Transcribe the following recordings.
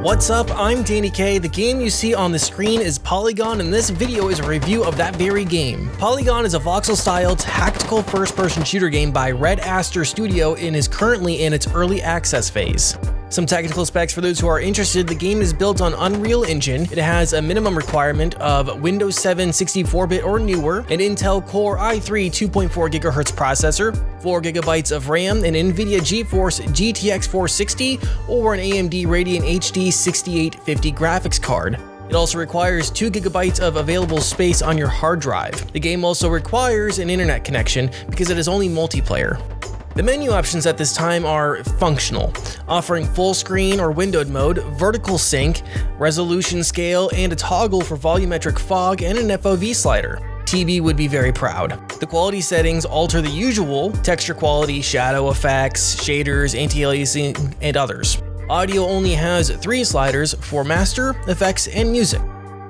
What's up, I'm Daniecae. The game you see on the screen is Polygon, and this video is a review of that very game. Polygon is a voxel-style tactical first-person shooter game by Red Aster Studio and is currently in its early access phase. Some technical specs for those who are interested: the game is built on Unreal Engine. It has a minimum requirement of Windows 7 64-bit or newer, an Intel Core i3 2.4 GHz processor, 4 GB of RAM, an NVIDIA GeForce GTX 460, or an AMD Radeon HD 6850 graphics card. It also requires 2 GB of available space on your hard drive. The game also requires an internet connection because it is only multiplayer. The menu options at this time are functional, offering full screen or windowed mode, vertical sync, resolution scale, and a toggle for volumetric fog and an FOV slider. TB would be very proud. The quality settings alter the usual: texture quality, shadow effects, shaders, anti-aliasing, and others. Audio only has 3 sliders for master, effects, and music.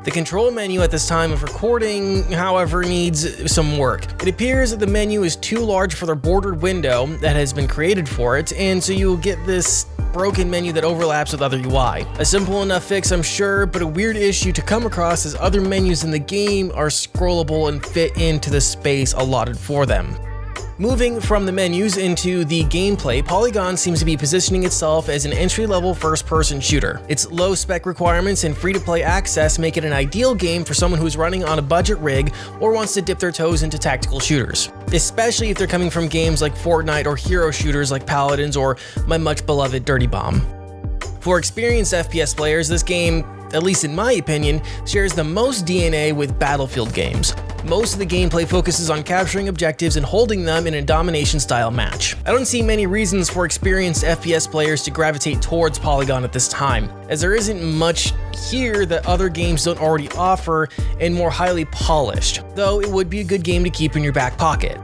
The control menu at this time of recording, however, needs some work. It appears that the menu is too large for the bordered window that has been created for it, and so you'll get this broken menu that overlaps with other UI. A simple enough fix, I'm sure, but a weird issue to come across as other menus in the game are scrollable and fit into the space allotted for them. Moving from the menus into the gameplay, Polygon seems to be positioning itself as an entry-level first-person shooter. Its low spec requirements and free-to-play access make it an ideal game for someone who's running on a budget rig or wants to dip their toes into tactical shooters, especially if they're coming from games like Fortnite or hero shooters like Paladins or my much-beloved Dirty Bomb. For experienced FPS players, this game, at least in my opinion, shares the most DNA with Battlefield games. Most of the gameplay focuses on capturing objectives and holding them in a domination-style match. I don't see many reasons for experienced FPS players to gravitate towards Polygon at this time, as there isn't much here that other games don't already offer and more highly polished, though it would be a good game to keep in your back pocket.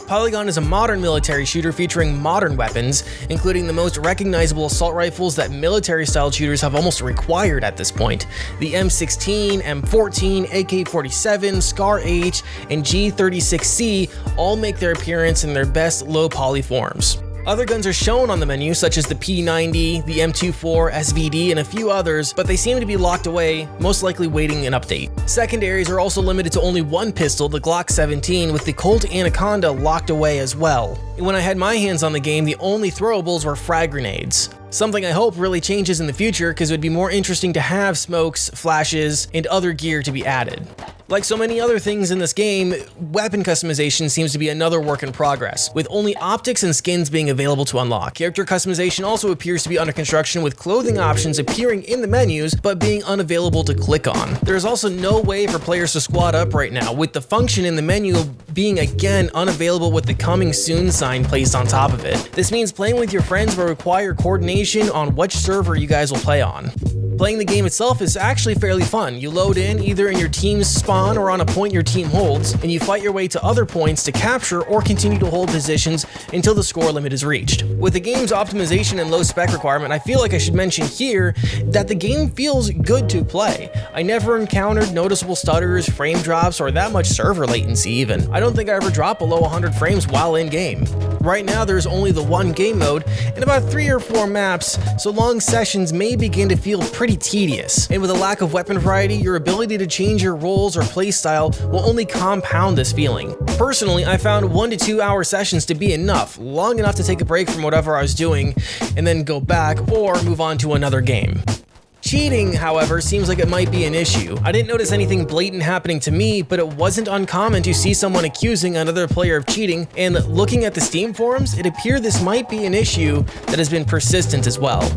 Polygon is a modern military shooter featuring modern weapons, including the most recognizable assault rifles that military-style shooters have almost required at this point. The M16, M14, AK-47, SCAR-H, and G36C all make their appearance in their best low-poly forms. Other guns are shown on the menu, such as the P90, the M24, SVD, and a few others, but they seem to be locked away, most likely waiting an update. Secondaries are also limited to only one pistol, the Glock 17, with the Colt Anaconda locked away as well. When I had my hands on the game, the only throwables were frag grenades. Something I hope really changes in the future, because it would be more interesting to have smokes, flashes, and other gear to be added. Like so many other things in this game, weapon customization seems to be another work in progress, with only optics and skins being available to unlock. Character customization also appears to be under construction, with clothing options appearing in the menus but being unavailable to click on. There is also no way for players to squad up right now, with the function in the menu being again unavailable with the coming soon sign placed on top of it. This means playing with your friends will require coordination on which server you guys will play on. Playing the game itself is actually fairly fun. You load in either in your team's spawn or on a point your team holds, and you fight your way to other points to capture or continue to hold positions until the score limit is reached. With the game's optimization and low spec requirement, I feel like I should mention here that the game feels good to play. I never encountered noticeable stutters, frame drops, or that much server latency even. I don't think I ever dropped below 100 frames while in game. Right now there's only the one game mode and about 3 or 4 maps, so long sessions may begin to feel pretty tedious. And with a lack of weapon variety, your ability to change your roles or playstyle will only compound this feeling. Personally, I found 1 to 2 hour sessions to be enough, long enough to take a break from whatever I was doing and then go back or move on to another game. Cheating, however, seems like it might be an issue. I didn't notice anything blatant happening to me, but it wasn't uncommon to see someone accusing another player of cheating, and looking at the Steam forums, it appeared this might be an issue that has been persistent as well.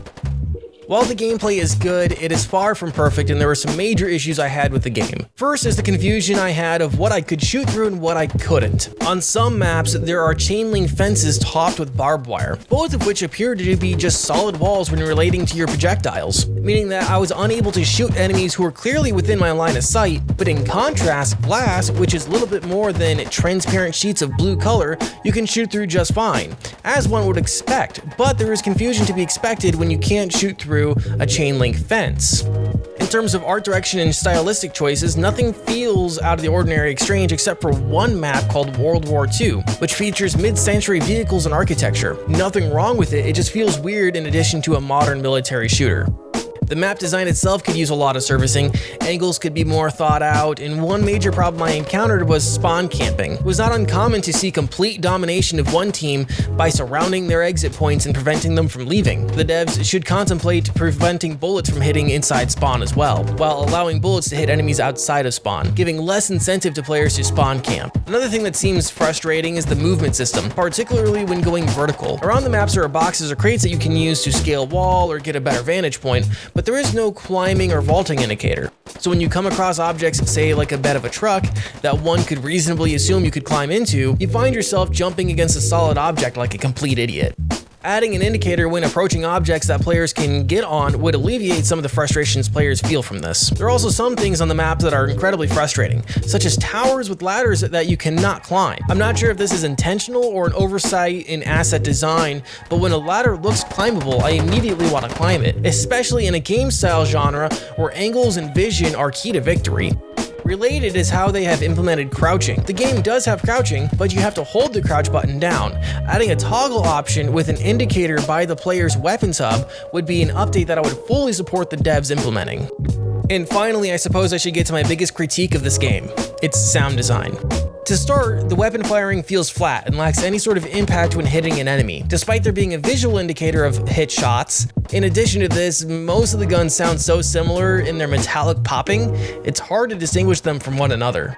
While the gameplay is good, it is far from perfect, and there were some major issues I had with the game. First is the confusion I had of what I could shoot through and what I couldn't. On some maps, there are chain link fences topped with barbed wire, both of which appear to be just solid walls when relating to your projectiles, meaning that I was unable to shoot enemies who were clearly within my line of sight. But in contrast, glass, which is a little bit more than transparent sheets of blue color, you can shoot through just fine, as one would expect, but there is confusion to be expected when you can't shoot through a chain link fence. In terms of art direction and stylistic choices, nothing feels out of the ordinary exchange except for one map called World War II, which features mid-century vehicles and architecture. Nothing wrong with it, it just feels weird in addition to a modern military shooter. The map design itself could use a lot of servicing, angles could be more thought out, and one major problem I encountered was spawn camping. It was not uncommon to see complete domination of one team by surrounding their exit points and preventing them from leaving. The devs should contemplate preventing bullets from hitting inside spawn as well, while allowing bullets to hit enemies outside of spawn, giving less incentive to players to spawn camp. Another thing that seems frustrating is the movement system, particularly when going vertical. Around the maps there are boxes or crates that you can use to scale wall or get a better vantage point, but there is no climbing or vaulting indicator. So when you come across objects, say like a bed of a truck, that one could reasonably assume you could climb into, you find yourself jumping against a solid object like a complete idiot. Adding an indicator when approaching objects that players can get on would alleviate some of the frustrations players feel from this. There are also some things on the map that are incredibly frustrating, such as towers with ladders that you cannot climb. I'm not sure if this is intentional or an oversight in asset design, but when a ladder looks climbable, I immediately want to climb it, especially in a game style genre where angles and vision are key to victory. Related is how they have implemented crouching. The game does have crouching, but you have to hold the crouch button down. Adding a toggle option with an indicator by the player's weapons hub would be an update that I would fully support the devs implementing. And finally, I suppose I should get to my biggest critique of this game. Its sound design. To start, the weapon firing feels flat and lacks any sort of impact when hitting an enemy, despite there being a visual indicator of hit shots. In addition to this, most of the guns sound so similar in their metallic popping, it's hard to distinguish them from one another.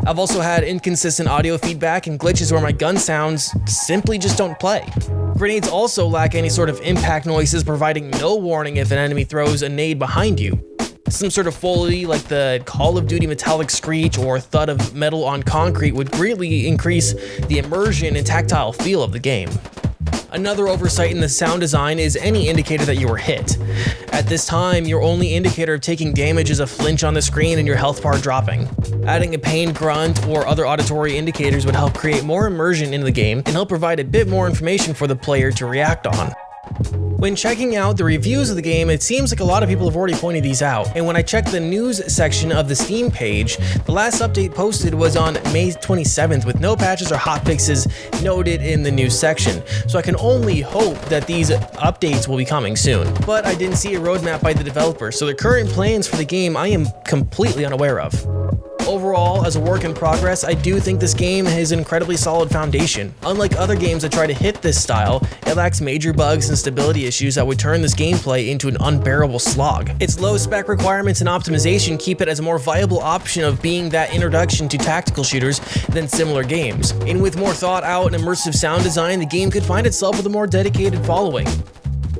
I've also had inconsistent audio feedback and glitches where my gun sounds simply just don't play. Grenades also lack any sort of impact noises, providing no warning if an enemy throws a nade behind you. Some sort of foley like the Call of Duty metallic screech or thud of metal on concrete would greatly increase the immersion and tactile feel of the game. Another oversight in the sound design is any indicator that you were hit. At this time, your only indicator of taking damage is a flinch on the screen and your health bar dropping. Adding a pain grunt or other auditory indicators would help create more immersion in the game and help provide a bit more information for the player to react on. When checking out the reviews of the game, it seems like a lot of people have already pointed these out, and when I checked the news section of the Steam page, the last update posted was on May 27th with no patches or hotfixes noted in the news section, so I can only hope that these updates will be coming soon. But I didn't see a roadmap by the developer, so the current plans for the game I am completely unaware of. Overall, as a work in progress, I do think this game has an incredibly solid foundation. Unlike other games that try to hit this style, it lacks major bugs and stability issues that would turn this gameplay into an unbearable slog. Its low spec requirements and optimization keep it as a more viable option of being that introduction to tactical shooters than similar games. And with more thought out and immersive sound design, the game could find itself with a more dedicated following.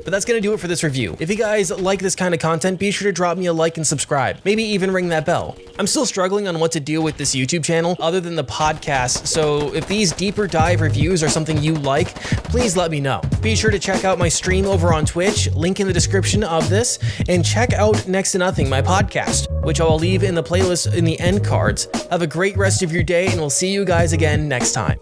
But that's gonna do it for this review. If you guys like this kind of content, be sure to drop me a like and subscribe. Maybe even ring that bell. I'm still struggling on what to do with this YouTube channel other than the podcast, so if these deeper dive reviews are something you like, please let me know. Be sure to check out my stream over on Twitch, link in the description of this, and check out Next to Nothing, my podcast, which I will leave in the playlist in the end cards. Have a great rest of your day, and we'll see you guys again next time.